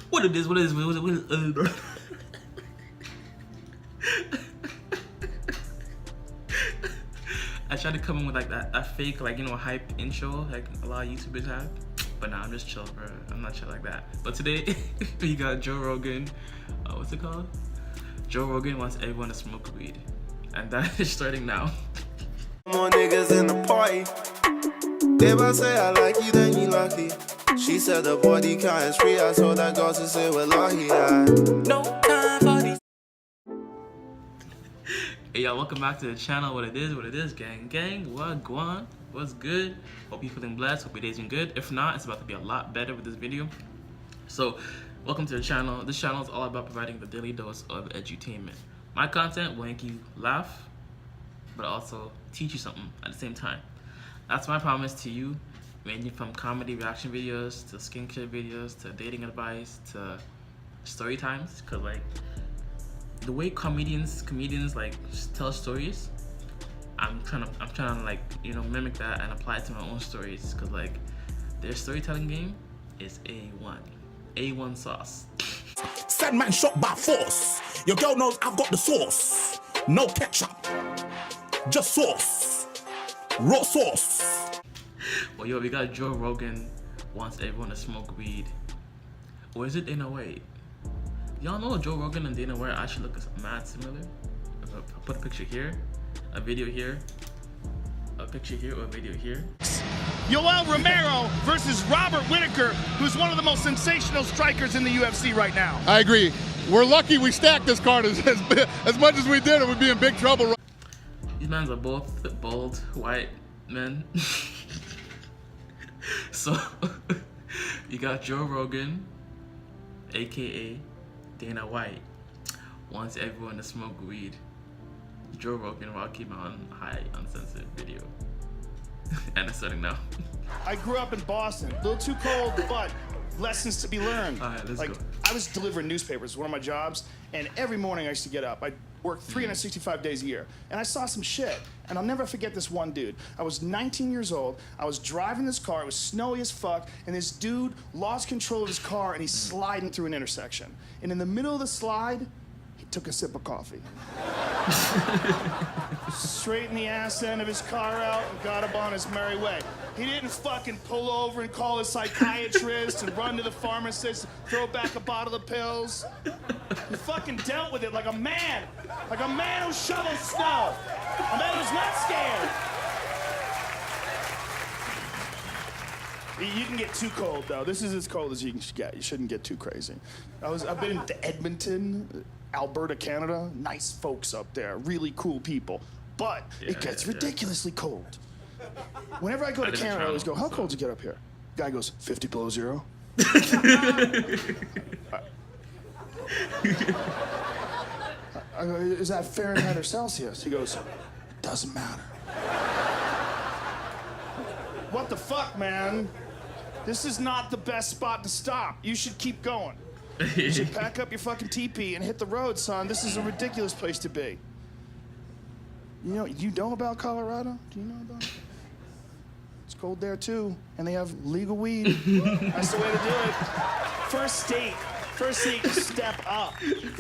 What it is? What it is? I tried to come in with like that fake, like, you know, hype intro like a lot of YouTubers have, but nah, I'm just chill, bro. I'm not chill like that. But today we got Joe Rogan. What's it called? Joe Rogan wants everyone to smoke weed, and that is starting now. More niggas in the party. If I say I like you, then you lucky. She said the body count is free. I told that girl to say we're lucky. No time for these. Hey y'all, welcome back to the channel. What it is, gang, what guan, what's good? Hope you feeling blessed, hope your day's been good. If not, it's about to be a lot better with this video. So, welcome to the channel. This channel is all about providing the daily dose of edutainment. My content will make you laugh, but also teach you something at the same time. That's my promise to you, ranging from comedy reaction videos, to skincare videos, to dating advice, to story times, cause like, the way comedians like tell stories, I'm trying to like, you know, mimic that and apply it to my own stories, because like their storytelling game is A1 sauce. Said man shot by force. Your girl knows I've got the sauce. No ketchup, just sauce, raw sauce. Well, yo, we got Joe Rogan wants everyone to smoke weed, or is it in a way? Y'all know Joe Rogan and Dana White actually look mad similar. If I put a picture here, a video here, a picture here, or a video here. Yoel Romero versus Robert Whitaker, who's one of the most sensational strikers in the UFC right now. I agree. We're lucky we stacked this card as much as we did, or we'd be in big trouble. These men are both bald, white men. So, you got Joe Rogan, aka Dana White, wants everyone to smoke weed. Joe Rogan Rocky Mountain High Uncensored video. And it's starting now. I grew up in Boston, a little too cold, but lessons to be learned. All right, let's go. I was delivering newspapers, one of my jobs, and every morning I used to get up. I worked 365 days a year, and I saw some shit. And I'll never forget this one dude. I was 19 years old, I was driving this car, it was snowy as fuck, and this dude lost control of his car and he's sliding through an intersection. And in the middle of the slide, he took a sip of coffee. Straightened the ass end of his car out and got up on his merry way. He didn't fucking pull over and call a psychiatrist and run to the pharmacist, throw back a bottle of pills. He fucking dealt with it like a man who shovels snow, a man who's not scared. You can get too cold though. This is as cold as you can get. You shouldn't get too crazy. I've been to Edmonton, Alberta, Canada. Nice folks up there, really cool people. But it gets ridiculously cold. Whenever I go to Canada, I always go, how cold did you get up here? Guy goes, 50 below zero. I go, is that Fahrenheit or Celsius? He goes, doesn't matter. What the fuck, man? This is not the best spot to stop. You should keep going. You should pack up your fucking teepee and hit the road, son. This is a ridiculous place to be. You know about Colorado? Do you know about it? It's cold there too, and they have legal weed. That's the way to do it. First state to step up.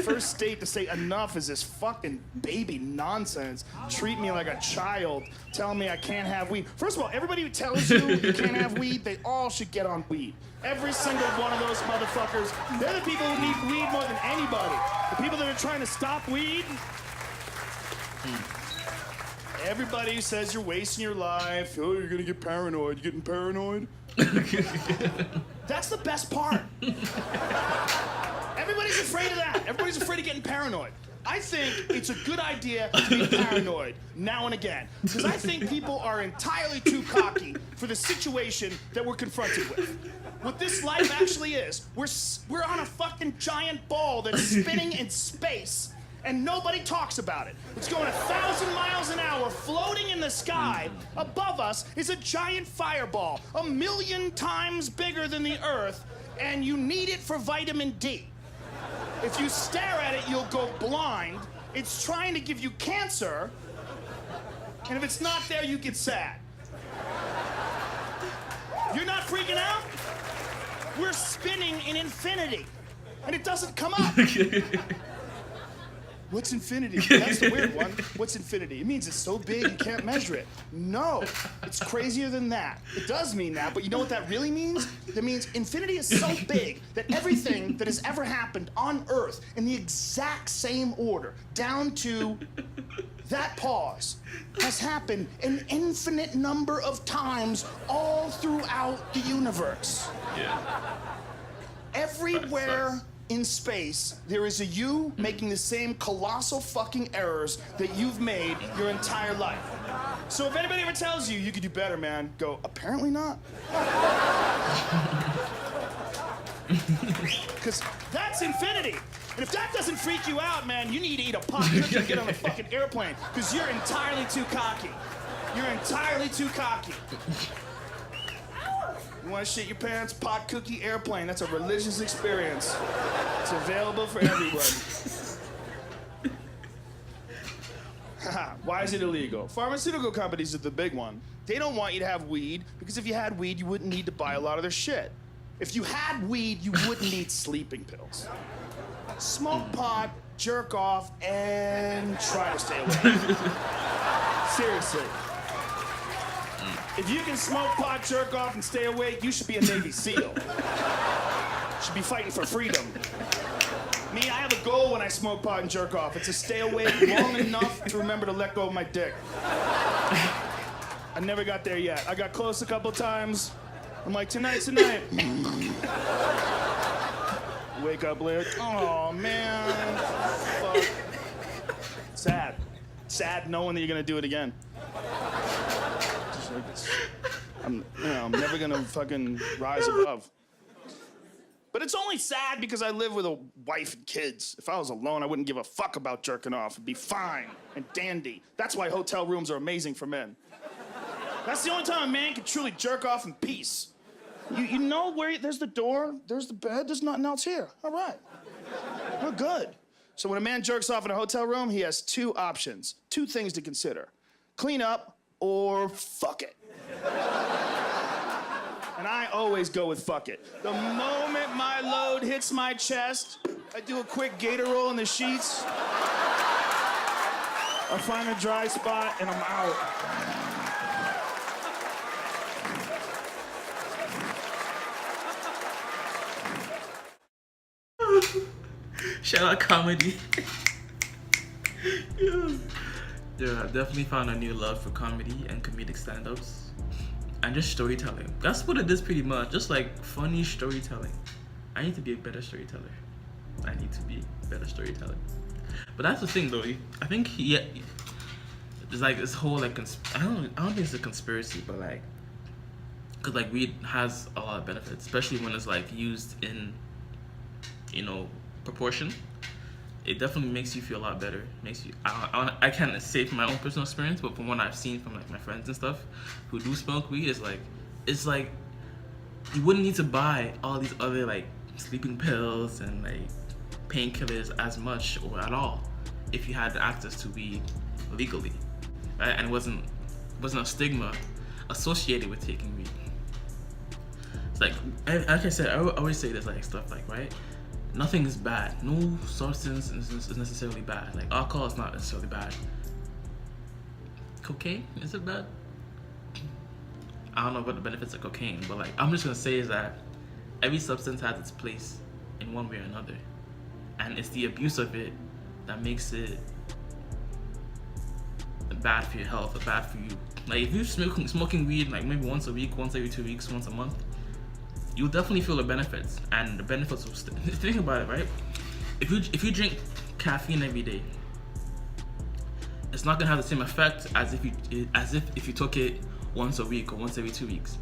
First state to say enough is this fucking baby nonsense. Treat me like a child, telling me I can't have weed. First of all, everybody who tells you you can't have weed, they all should get on weed. Every single one of those motherfuckers, they're the people who need weed more than anybody. The people that are trying to stop weed. Everybody who says you're wasting your life, oh, you're gonna get paranoid. You getting paranoid? That's the best part. Everybody's afraid of that. Everybody's afraid of getting paranoid. I think it's a good idea to be paranoid now and again, because I think people are entirely too cocky for the situation that we're confronted with. What this life actually is, we're on a fucking giant ball that's spinning in space, and nobody talks about it. It's going 1,000 miles an hour, floating in the sky. Above us is a giant fireball, 1,000,000 times bigger than the Earth, and you need it for vitamin D. If you stare at it, you'll go blind. It's trying to give you cancer, and if it's not there, you get sad. You're not freaking out? We're spinning in infinity. and it doesn't come up. What's infinity? That's the weird one. What's infinity? It means it's so big you can't measure it. No, it's crazier than that. It does mean that, but you know what that really means? That means infinity is so big that everything that has ever happened on Earth in the exact same order, down to that pause, has happened an infinite number of times all throughout the universe. Yeah. Everywhere in space, there is a you making the same colossal fucking errors that you've made your entire life. So if anybody ever tells you you could do better, man, go, apparently not. Because that's infinity. And if that doesn't freak you out, man, you need to eat a pot cookie and get on a fucking airplane, because you're entirely too cocky. You're entirely too cocky. You want to shit your pants? Pot cookie airplane. That's a religious experience. It's available for everyone. Why is it illegal? Pharmaceutical companies are the big one. They don't want you to have weed, because if you had weed, you wouldn't need to buy a lot of their shit. If you had weed, you wouldn't need sleeping pills. Smoke pot, jerk off, and try to stay awake. Seriously. If you can smoke pot, jerk off, and stay awake, you should be a Navy SEAL. You should be fighting for freedom. Me, I have a goal when I smoke pot and jerk off. It's to stay awake long enough to remember to let go of my dick. I never got there yet. I got close a couple times. I'm like, tonight's the night. Wake up late. Oh, man. Fuck. Sad. Sad knowing that you're gonna do it again. I'm never gonna fucking rise above. But it's only sad because I live with a wife and kids. If I was alone, I wouldn't give a fuck about jerking off. It'd be fine and dandy. That's why hotel rooms are amazing for men. That's the only time a man can truly jerk off in peace. You know where there's the door, there's the bed, there's nothing else here. All right, we're good. So when a man jerks off in a hotel room, he has two options, two things to consider. Clean up or fuck it. And I always go with fuck it. The moment my load hits my chest, I do a quick gator roll in the sheets. I find a dry spot and I'm out. Shout out comedy. Yeah, I definitely found a new love for comedy and comedic stand-ups. And just storytelling. That's what it is pretty much. Just like funny storytelling. I need to be a better storyteller. But that's the thing though. I think there's like this whole like I don't think it's a conspiracy, but like, cause like weed has a lot of benefits, especially when it's like used in, proportion. It definitely makes you feel a lot better. I can't say from my own personal experience, but from what I've seen from like my friends and stuff who do smoke weed, it's like you wouldn't need to buy all these other like sleeping pills and like painkillers as much or at all if you had access to weed legally, right? And it wasn't a stigma associated with taking weed. It's like I said, I always say this like stuff like, right? Nothing is bad. No substance is necessarily bad. Like alcohol is not necessarily bad. Cocaine, is it bad? I don't know what the benefits of cocaine, but like I'm just gonna say is that every substance has its place in one way or another. And it's the abuse of it that makes it bad for your health or bad for you. Like if you're smoking weed like maybe once a week, once every 2 weeks, once a month, you'll definitely feel the benefits, and the benefits will think about it, right? If you drink caffeine every day, it's not gonna have the same effect as if you took it once a week or once every 2 weeks.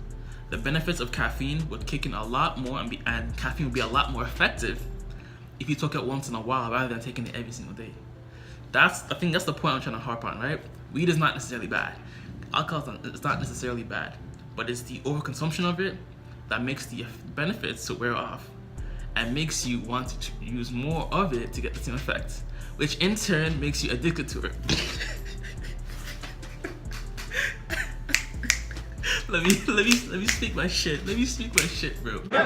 The benefits of caffeine would kick in a lot more, and caffeine would be a lot more effective if you took it once in a while rather than taking it every single day. I think that's the point I'm trying to harp on, right? Weed is not necessarily bad. Alcohol is not necessarily bad, but it's the overconsumption of it that makes the benefits to wear off and makes you want to use more of it to get the same effects, which in turn makes you addicted to it. Let me speak my shit. Let me speak my shit, bro. Let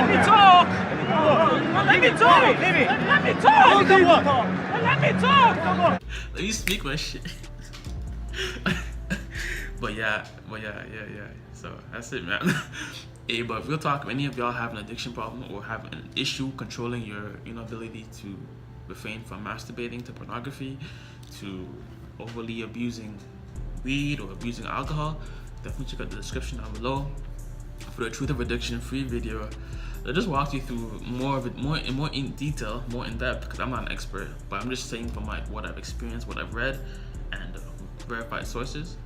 me talk. Let me talk! Let me talk! Let me talk! Let me speak my shit. But yeah. So that's it, man. Hey, but real talk, if any of y'all have an addiction problem or have an issue controlling your inability to refrain from masturbating to pornography to overly abusing weed or abusing alcohol, definitely check out the description down below for the Truth of Addiction free video. I'll just walk you through more of it, more in detail, more in depth, because I'm not an expert, but I'm just saying from what I've experienced, what I've read, and verified sources.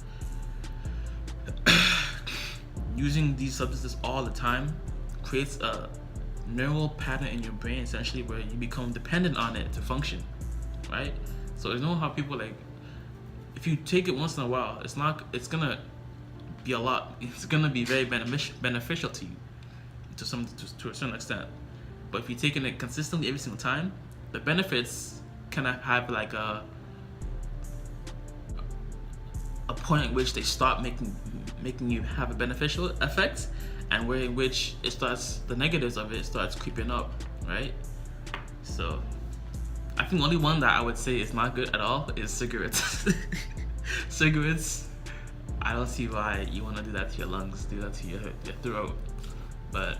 Using these substances all the time creates a neural pattern in your brain, essentially, where you become dependent on it to function, right? So you know how people, like, if you take it once in a while, it's gonna be very beneficial to you to a certain extent. But if you're taking it consistently every single time, the benefits kind of have like a point at which they stop making you have a beneficial effect, and where in which the negatives of it starts creeping up, right? So I think the only one that I would say is not good at all is cigarettes. Cigarettes, I don't see why you want to do that to your lungs, do that to your throat. But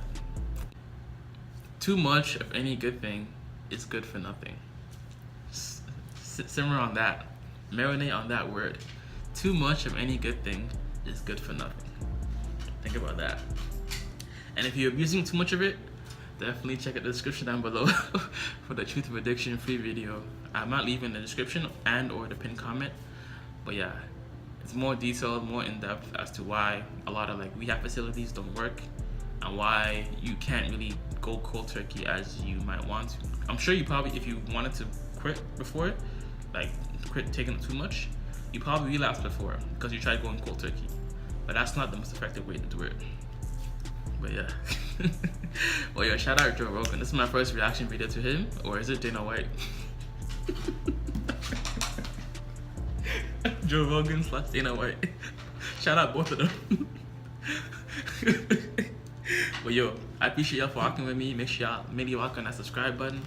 too much of any good thing is good for nothing. Simmer on that, marinate on that word. Too much of any good thing is good for nothing. Think about that. And if you're abusing too much of it, definitely check out the description down below for the Truth of Addiction free video. I might leave in the description and or the pinned comment. But yeah, it's more detailed, more in depth as to why a lot of like rehab facilities don't work and why you can't really go cold turkey as you might want to. I'm sure you probably, if you wanted to quit before, like quit taking too much, you probably relapsed before because you tried going cold turkey. But that's not the most effective way to do it. But yeah. Well, yeah, shout out Joe Rogan. This is my first reaction video to him, or is it Dana White? Joe Rogan / Dana White. Shout out both of them. But yo, I appreciate y'all for rocking with me. Make sure y'all maybe rock on that subscribe button.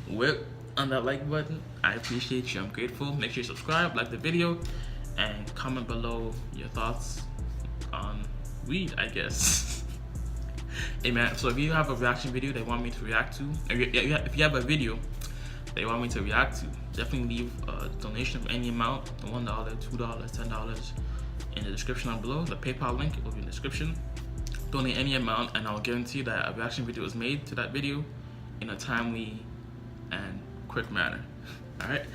Whip on that like button. I appreciate you. I'm grateful. Make sure you subscribe, like the video, and comment below your thoughts on weed, I guess. Hey man, so if you have a reaction video they want me to react to, if you have a video they want me to react to, definitely leave a donation of any amount, $1, $2, $10 in the description down below. The PayPal link will be in the description. Donate any amount and I'll guarantee that a reaction video is made to that video in a timely and quick manner. Alright,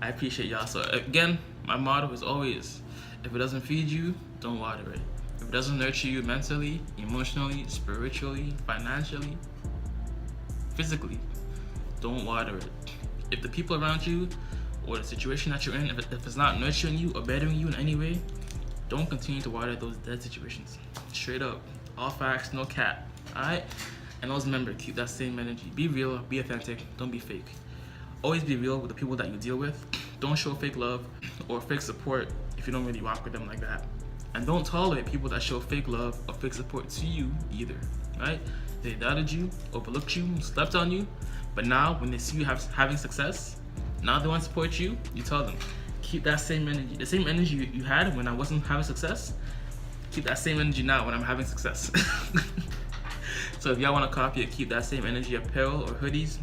I appreciate y'all. So again, my motto is always, if it doesn't feed you, don't water it. If it doesn't nurture you mentally, emotionally, spiritually, financially, physically, don't water it. If the people around you or the situation that you're in, if it's not nurturing you or bettering you in any way, don't continue to water those dead situations. Straight up, all facts, no cap. Alright? And always remember, keep that same energy. Be real, be authentic, don't be fake. Always be real with the people that you deal with. Don't show fake love or fake support if you don't really rock with them like that. And don't tolerate people that show fake love or fake support to you either, right? They doubted you, overlooked you, slept on you, but now when they see you having success, now they want to support you, you tell them, keep that same energy. The same energy you had when I wasn't having success, keep that same energy now when I'm having success. So if y'all want to copy it, keep that same energy apparel or hoodies.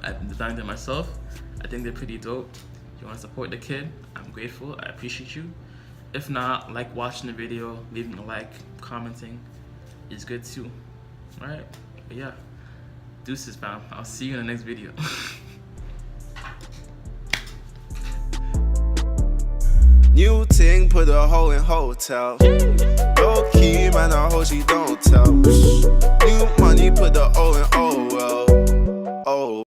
I designed them myself. I think they're pretty dope. If you want to support the kid, I'm grateful. I appreciate you. If not, like watching the video, leaving a like, commenting is good too. Alright? But yeah. Deuces, fam. I'll see you in the next video. New ting, put a hoe in hotel. Low key, man, I hope she don't tell. New money, put the O in O.